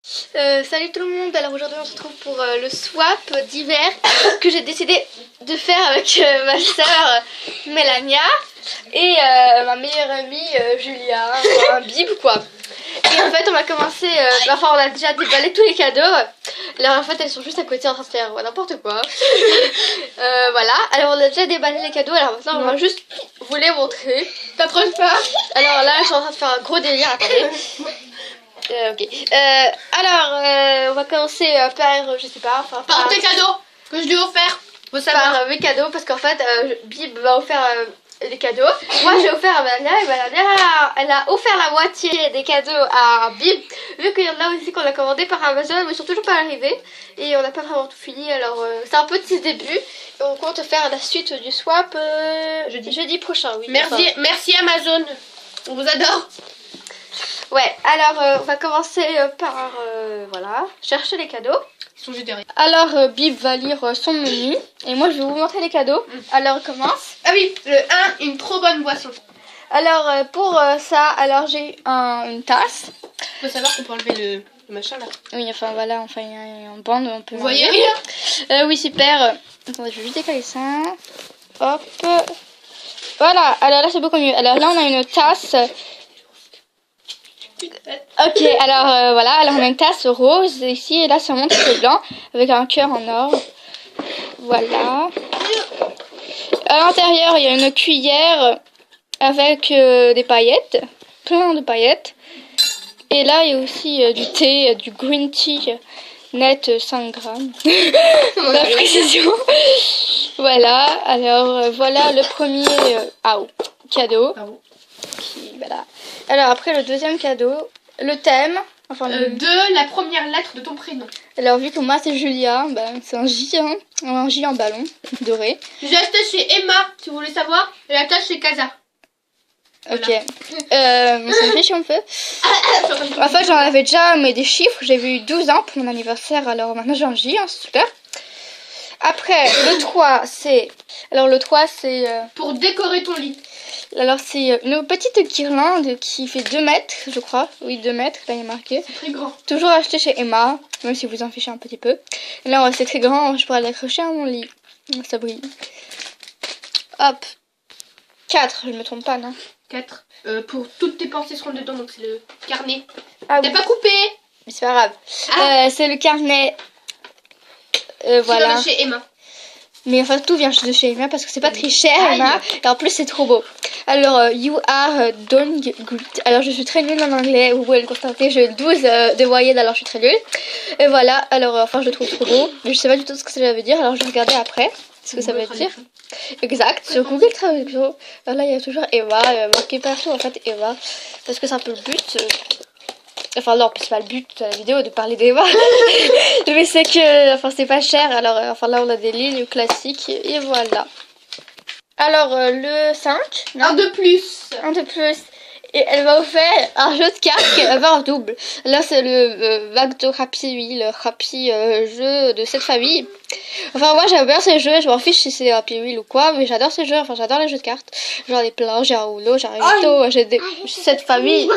Salut tout le monde, alors aujourd'hui on se retrouve pour le swap d'hiver que j'ai décidé de faire avec ma soeur Mélania et ma meilleure amie Julia, un bib quoi. Et en fait on va commencer, enfin on a déjà déballé tous les cadeaux, alors en fait elles sont juste à côté en train de faire n'importe quoi. Voilà, alors on a déjà déballé les cadeaux, alors maintenant on va juste vous les montrer. T'as trop peur? Alors là je suis en train de faire un gros délire, attendez. Ok. On va commencer par, je sais pas, enfin, Par tes cadeaux que je lui ai offert. Faut savoir. par mes cadeaux, parce qu'en fait, Bib va offrir des cadeaux. Moi, j'ai offert à Mélania, et Mélania, elle a offert la moitié des cadeaux à Bib, vu qu'il y en a aussi qu'on a commandé par Amazon, mais ils sont toujours pas arrivés, et on n'a pas vraiment tout fini, alors c'est un petit début. Et on compte faire la suite du swap jeudi prochain, oui. Merci Amazon. On vous adore. Ouais, alors on va commencer par voilà, chercher les cadeaux. Ils sont juste derrière. Alors Bib va lire son menu et moi je vais vous montrer les cadeaux. Alors on commence. Ah oui, le 1, une trop bonne boisson. Alors pour ça, alors j'ai une tasse. Faut savoir qu'on peut enlever le machin là. Oui, enfin voilà, enfin il y a un bande, on peut Vous voyez l'enlever. rien? Oui, super. Attendez, je vais juste décaler ça. Hop. Voilà, alors là c'est beaucoup mieux. Alors là on a une tasse. Ok, alors voilà, alors on a une tasse rose ici et là ça montre que c'est blanc avec un cœur en or. Voilà. À l'intérieur il y a une cuillère avec des paillettes, plein de paillettes. Et là il y a aussi du thé, du green tea net 5 grammes. La précision. Voilà, alors voilà le premier cadeau. Voilà. Alors après le deuxième cadeau, le thème. Enfin, de la première lettre de ton prénom. Alors vu que moi c'est Julia, c'est un J, hein, un J en ballon doré. J'ai acheté chez Emma, si vous voulez savoir. Et la tâche chez Casa. Ok. Ça me fait chier un peu. En fait j'en avais déjà mais des chiffres. J'avais eu 12 ans pour mon anniversaire. Alors maintenant j'ai un J, hein, c'est super. Après le 3 c'est... Alors le 3 c'est... Pour décorer ton lit. Alors c'est une petite guirlande qui fait 2 mètres je crois. Oui 2 mètres, là il est marqué. C'est très grand. Toujours acheté chez Emma, même si vous en fichez un petit peu. Et là c'est très grand, je pourrais l'accrocher à mon lit. Ça brille. Hop. 4, je me trompe pas non. 4. Pour toutes tes pensées seront dedans, donc c'est le carnet. Ah T'as oui, pas coupé? mais c'est pas grave. Ah. C'est le carnet. Voilà. Voilà. De chez Emma. Mais enfin tout vient de chez Emma parce que c'est pas très cher Aïe. Emma. Et en plus c'est trop beau. Alors you are doing good. Alors je suis très nulle en anglais. Vous pouvez le constater. J'ai 12 de moyenne alors je suis très nulle. Et voilà. Alors enfin je le trouve trop beau. Mais je sais pas du tout ce que ça veut dire. Alors je vais regarder après ce que ça veut dire. Exact. Sur Google Traduction. Alors là il y a toujours Eva. Marqué partout en fait Eva. Parce que c'est un peu le but. Enfin non, c'est pas le but de la vidéo de parler d'Eva. Mais c'est que enfin c'est pas cher. Alors enfin là on a des lignes classiques et voilà. Alors le 5, Un de plus. un de plus. Et elle va vous faire un jeu de cartes qui va en double. Là c'est le Vagto Happy, oui, le Happy jeu de cette famille. Enfin moi j'aime bien ces jeux, je m'en fiche si c'est Happy Wheel ou quoi, mais j'adore ces jeux, enfin j'adore les jeux de cartes. J'en ai plein, j'ai un rouleau, j'ai un Vito, j'ai cette famille.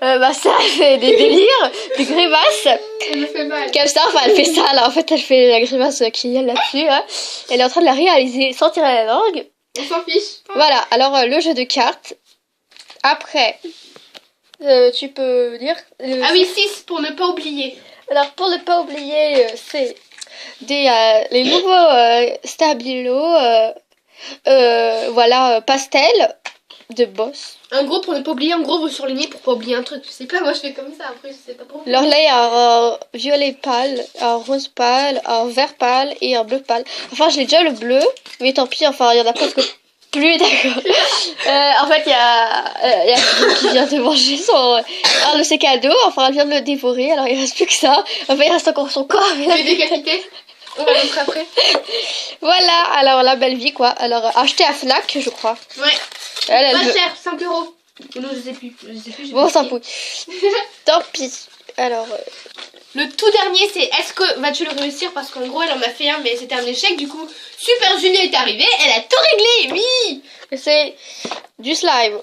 Ça fait des délires, des grimaces. Elle me fait mal. Comme ça, enfin elle fait ça là, en fait elle fait la grimace qui est là-dessus. Hein. Elle est en train de la réaliser sans tirer la langue. On s'en fiche. Voilà, alors le jeu de cartes. Après, tu peux dire... Ah oui, 6 pour ne pas oublier. Alors pour ne pas oublier, c'est les nouveaux Stabilo, voilà, pastel de Boss. En gros, pour ne pas oublier, en gros, vous surlignez pour pas oublier un truc. Je sais pas, moi je fais comme ça, après je sais pas trop. Alors là, il y a un violet pâle, un rose pâle, un vert pâle et un bleu pâle. Enfin, j'ai déjà le bleu, mais tant pis, enfin, il y en a presque plus, d'accord. En fait, il y a qui vient de manger un de ses cadeaux, enfin, elle vient de le dévorer, alors il reste plus que ça. Enfin, il reste encore son corps. Je vais décapiter. On va montrer après. Voilà, alors la belle vie, quoi. Alors, acheté à Fnac, je crois. Ouais. Elle Pas veut... cher, 5 euros. Non, je sais plus. Bon, on s'en fout. Tant pis. Alors... Le tout dernier, c'est est-ce que vas-tu le réussir? Parce qu'en gros, elle en a fait un, mais c'était un échec. Du coup, Super Julie est arrivée. Elle a tout réglé. Oui. C'est du slime.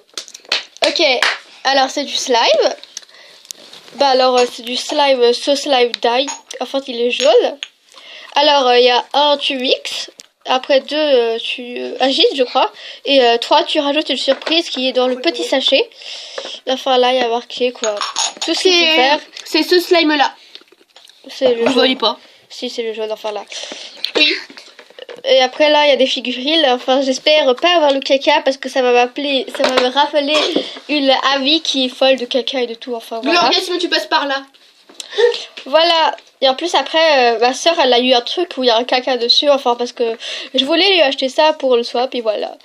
Ok, alors c'est du slime. Bah alors c'est du slime So Slime Die. En fait il est jaune. Alors il y a 1 tu mixes. Après 2 tu agites je crois. Et 3 tu rajoutes une surprise qui est dans le petit sachet. Enfin là il y a marqué quoi. Tout ce qu'il faut faire. C'est ce slime là. C'est le Je jaune. voyais pas. Si c'est le jaune enfin là. Et après là il y a des figurines. Enfin j'espère pas avoir le caca parce que ça va me rappeler une amie qui est folle de caca et de tout. Enfin Mais voilà. sinon tu passes par là. Voilà. Et en plus après ma soeur elle a eu un truc où il y a un caca dessus. Enfin parce que je voulais lui acheter ça pour le swap et voilà.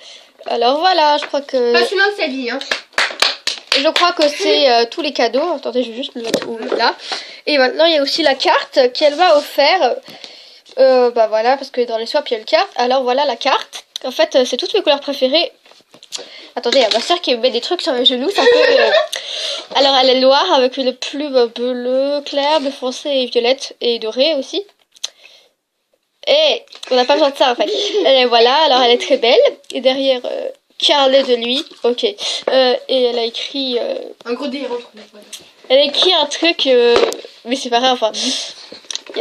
Alors voilà je crois que... Pas souvent de sa vie hein. Je crois que c'est tous les cadeaux. Attendez, je vais juste le mettre là. Et maintenant, il y a aussi la carte qu'elle m'a offert. Bah voilà, parce que dans les swaps, il y a une carte. Alors voilà la carte. En fait, c'est toutes mes couleurs préférées. Attendez, il y a ma soeur qui me met des trucs sur mes genoux. C'est un peu... Alors, elle est noire avec une plume bleu clair, bleu foncé et violette. Et dorée aussi. Et on n'a pas besoin de ça en fait. Et voilà, alors elle est très belle. Et derrière... carnet de lui, ok. Et elle a écrit... Un gros délire. Elle a écrit un truc... mais c'est pas grave, enfin...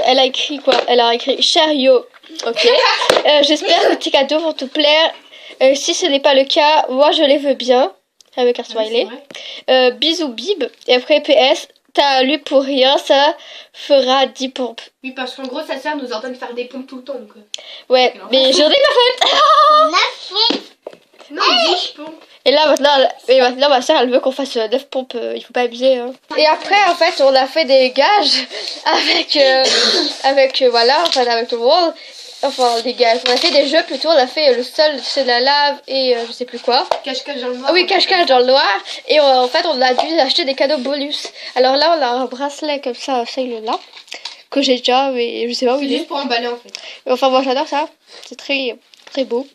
Elle a écrit quoi? Elle a écrit Chariot, ok. J'espère que tes cadeaux vont te plaire. Si ce n'est pas le cas, moi je les veux bien. Avec un smiley. Bisous Bib. Et après PS, t'as lu pour rien, ça fera 10 pompes. Oui, parce qu'en gros, sa sœur nous ordonne de faire des pompes tout le temps. Donc, Ouais, mais j'en ai pas fait. non, 10 pompes. Et là maintenant ma soeur elle veut qu'on fasse 9 pompes, il faut pas abuser hein. Et après en fait on a fait des gages avec voilà, enfin avec tout le monde. Enfin des gages, on a fait des jeux plutôt, on a fait le sol, c'est de la lave et je sais plus quoi. Cache-cache dans le noir. Ah oui, cache-cache dans le noir. Et en fait on a dû acheter des cadeaux bonus. Alors là on a un bracelet comme ça, celui-là, que j'ai déjà mais je sais pas où C'est il est. juste pour emballer en fait. Enfin moi j'adore ça, c'est très très beau.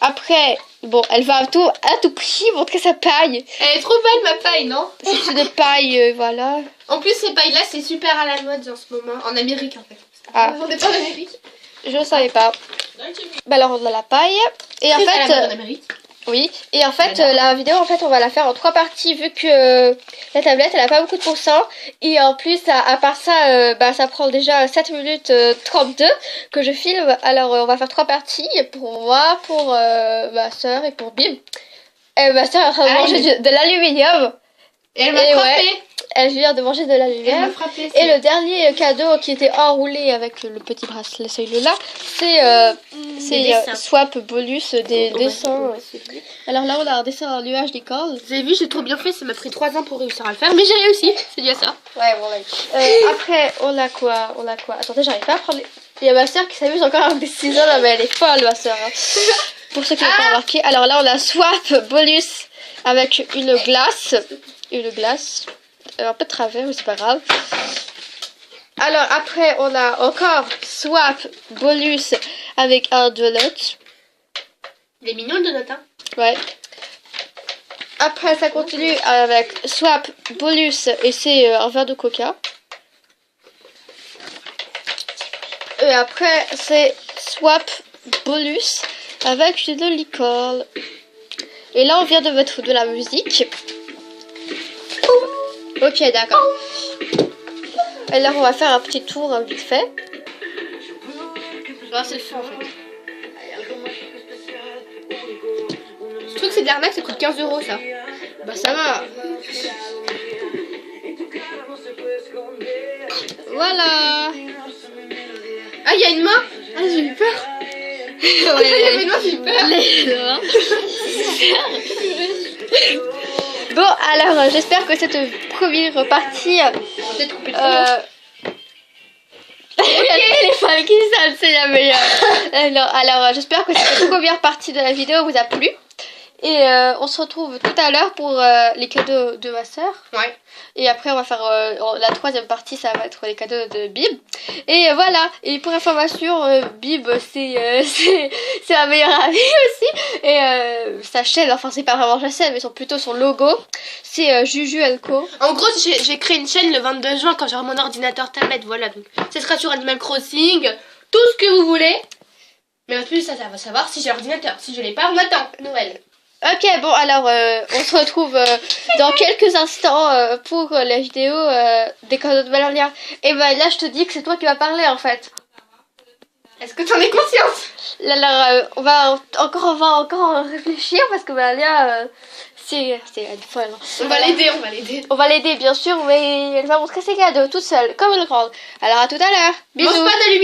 Après, bon, elle va à tout prix montrer sa paille. Elle est trop belle ma paille, non? C'est une paille, voilà. En plus, ces pailles-là, c'est super à la mode en ce moment. En Amérique, en fait. Ah. On est pas en Amérique. Je ne savais pas. Bah alors, on a la paille. Et en Très à fait, la mode en Amérique. oui. Et en fait, la vidéo, en fait, on va la faire en 3 parties vu que la tablette, elle a pas beaucoup de pourcents. Et en plus, à part ça, bah, ça prend déjà 7 minutes 32 que je filme. Alors, on va faire 3 parties pour moi, pour ma soeur et pour Bim. Et ma soeur est en train de manger de l'aluminium. Et elle m'a frappé. Ouais, elle vient de manger de Elle l'aluminium. m'a frappé. Et le dernier cadeau qui était enroulé avec le petit bracelet, celui-là, c'est swap bonus des dessins. Alors là, on a un dessin en nuage d'école. Vous avez vu, j'ai trop bien fait. Ça m'a pris 3 ans pour réussir à le faire. Mais j'ai réussi. C'est déjà ça. Ouais, voilà. Après, on a quoi? Attendez, j'arrive pas à prendre... Il y a ma soeur qui s'amuse encore avec des ciseaux. Là, mais elle est folle, ma soeur. Hein. Pour ceux qui n'ont pas remarqué. Alors là, on a swap bonus avec une glace. Un peu de travers, mais c'est pas grave. Alors après, on a encore swap bonus avec un donut. Il est mignon le donut, hein. Ouais. Après, ça continue avec swap bonus et c'est un verre de coca. Et après, c'est swap bonus avec de licorne. Et là, on vient de mettre de la musique. Ok, d'accord. Et là, on va faire un petit tour vite fait. Ah, c'est le feu en fait. Ce truc, c'est de l'arnaque, ça coûte 15 € ça. Bah, ça va. Voilà. Ah, il y a une main. Ah, j'ai eu peur. Il y avait une main, j'ai eu peur. Bon, alors j'espère que cette première partie Peut-être couper le les femmes qui savent, c'est la meilleure. Alors j'espère que cette première partie de la vidéo vous a plu. Et on se retrouve tout à l'heure pour les cadeaux de ma soeur. Ouais. Et après on va faire la troisième partie, ça va être les cadeaux de Bib. Et voilà. Et pour information, Bib c'est ma meilleure amie aussi. Et sa chaîne, enfin c'est pas vraiment sa chaîne, mais plutôt son logo, c'est Juju Co. En gros, j'ai créé une chaîne le 22 juin quand j'aurai mon ordinateur tablette. Voilà, donc ce sera sur Animal Crossing, tout ce que vous voulez. Mais en plus, ça va savoir si j'ai l'ordinateur. Si je l'ai pas, on attend Noël. Ok, bon, alors, on se retrouve dans quelques instants pour la vidéo des cadeaux de Valéria. Et ben là, je te dis que c'est toi qui vas parler, en fait. Est-ce que t'en es consciente? Là, alors, on va encore réfléchir parce que Valéria, c'est une folle. On va l'aider, on va l'aider. On va l'aider, bien sûr, mais elle va montrer ses cadeaux toute seule, comme une grande. Alors, à tout à l'heure. Bisous. Mange pas d'aluminium.